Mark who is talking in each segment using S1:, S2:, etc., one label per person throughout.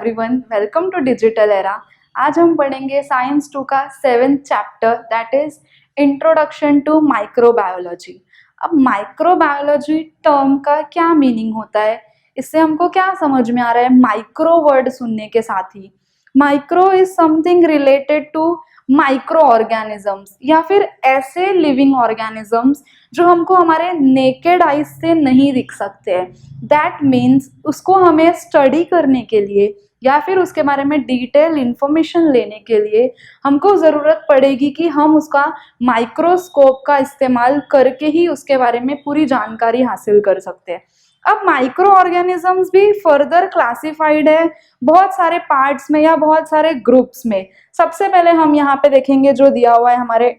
S1: Everyone, welcome to digital era. आज हम पढ़ेंगे साइंस 2 का 7th chapter that is introduction to microbiology. अब माइक्रोबायोलॉजी टर्म का क्या मीनिंग होता है, इससे हमको क्या समझ में आ रहा है माइक्रो वर्ड सुनने के साथ ही। Micro is something related to micro organisms या फिर ऐसे लिविंग ऑर्गेनिजम्स जो हमको हमारे नेकेड आइज से नहीं दिख सकते हैं। दैट मीन्स उसको हमें स्टडी करने के लिए या फिर उसके बारे में डिटेल इंफॉर्मेशन लेने के लिए हमको ज़रूरत पड़ेगी कि हम उसका माइक्रोस्कोप का इस्तेमाल करके ही उसके बारे में पूरी जानकारी हासिल कर सकते हैं। अब माइक्रो ऑर्गेनिजम्स भी फर्दर क्लासिफाइड है बहुत सारे पार्ट्स में या बहुत सारे ग्रुप्स में। सबसे पहले हम यहाँ पे देखेंगे जो दिया हुआ है हमारे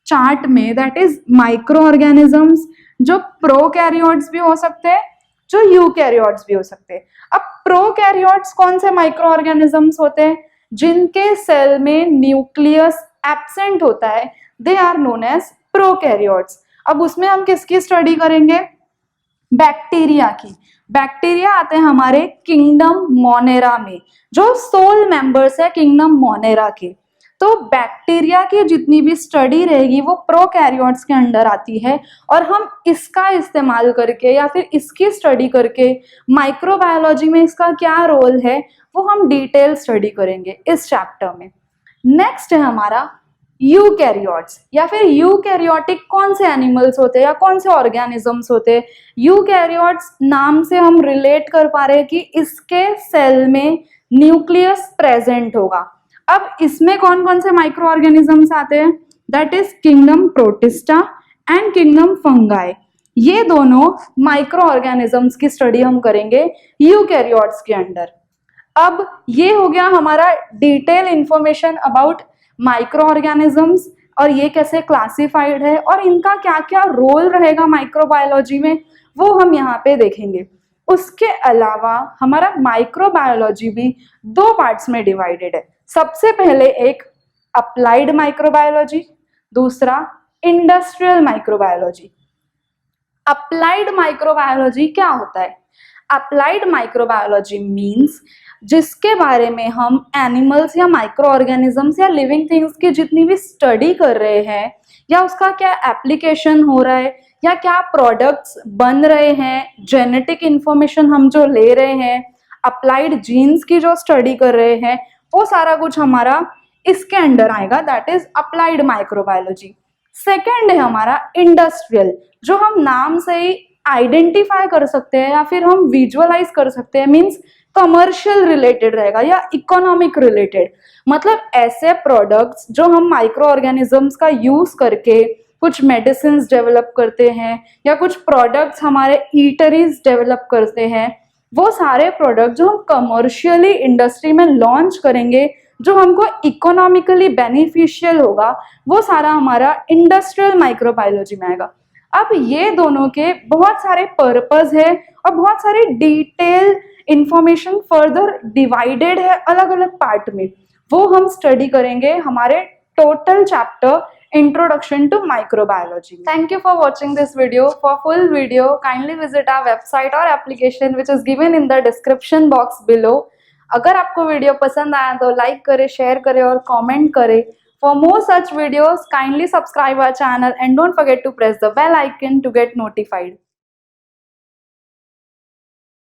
S1: चार्ट में, दैट इज माइक्रो ऑर्गेनिजम्स जो प्रोकैरियोट्स भी हो सकते हैं, जो यूकैरियोट्स भी हो सकते हैं। अब प्रोकैरियोट्स कौन से माइक्रो ऑर्गेनिजम्स होते हैं? जिनके सेल में न्यूक्लियस एब्सेंट होता है, they are known as prokaryotes. अब उसमें हम किसकी स्टडी करेंगे? बैक्टीरिया की। बैक्टीरिया आते हैं हमारे किंगडम मोनेरा में, जो सोल मेंबर्स है किंगडम मोनेरा के। तो बैक्टीरिया की जितनी भी स्टडी रहेगी वो प्रोकैरियोट्स के अंडर आती है, और हम इसका इस्तेमाल करके या फिर इसकी स्टडी करके माइक्रोबायोलॉजी में इसका क्या रोल है वो हम डिटेल स्टडी करेंगे इस चैप्टर में। नेक्स्ट है हमारा यूकैरियोट्स या फिर यूकैरियोटिक कौन से एनिमल्स होते हैं या कौन से ऑर्गेनिजम्स होते हैं। यूकैरियोट्स नाम से हम रिलेट कर पा रहे हैं कि इसके सेल में न्यूक्लियस प्रेजेंट होगा। अब इसमें कौन कौन से माइक्रो ऑर्गेनिजम्स आते हैं? That is kingdom protista and kingdom fungi. ये दोनों माइक्रो ऑर्गेनिजम्स की स्टडी हम करेंगे यूकैरियोट्स के अंडर। अब ये हो गया हमारा detail information about micro organisms और ये कैसे क्लासिफाइड है और इनका क्या क्या रोल रहेगा माइक्रोबायोलॉजी में, वो हम यहाँ पे देखेंगे। उसके अलावा हमारा माइक्रोबायोलॉजी भी दो पार्ट्स में डिवाइडेड है। सबसे पहले एक अप्लाइड माइक्रोबायोलॉजी, दूसरा इंडस्ट्रियल माइक्रोबायोलॉजी। अप्लाइड माइक्रोबायोलॉजी क्या होता है? अप्लाइड माइक्रोबायोलॉजी मीन्स जिसके बारे में हम एनिमल्स या माइक्रो ऑर्गेनिजम्स या लिविंग थिंग्स की जितनी भी स्टडी कर रहे हैं या उसका क्या एप्लीकेशन हो रहा है या क्या प्रोडक्ट्स बन रहे हैं, जेनेटिक इंफॉर्मेशन हम जो ले रहे हैं, अप्लाइड जीन्स की जो स्टडी कर रहे हैं, वो सारा कुछ हमारा इसके अंडर आएगा। That is applied microbiology. Second है हमारा इंडस्ट्रियल, जो हम नाम से ही आइडेंटिफाई कर सकते हैं या फिर हम विजुअलाइज कर सकते हैं, मीन्स कमर्शियल रिलेटेड रहेगा या इकोनॉमिक रिलेटेड। मतलब ऐसे प्रोडक्ट्स जो हम माइक्रो ऑर्गेनिजम्स का यूज करके कुछ मेडिसिन डेवलप करते हैं या कुछ प्रोडक्ट्स हमारे ईटरीज डेवलप करते हैं, वो सारे प्रोडक्ट जो हम कमर्शियली इंडस्ट्री में लॉन्च करेंगे, जो हमको इकोनॉमिकली बेनिफिशियल होगा, वो सारा हमारा इंडस्ट्रियल माइक्रोबायोलॉजी में आएगा। अब ये दोनों के बहुत सारे पर्पस है और बहुत सारी डिटेल इंफॉर्मेशन फर्दर डिवाइडेड है अलग अलग पार्ट में, वो हम स्टडी करेंगे हमारे total chapter introduction to microbiology. Thank you for watching this video. For full video kindly visit our website और application which is given in the description box below. अगर आपको वीडियो पसंद आया तो लाइक करें, शेयर करें और कमेंट करें। For more such videos, kindly subscribe our channel and don't forget to press the bell icon to get notified.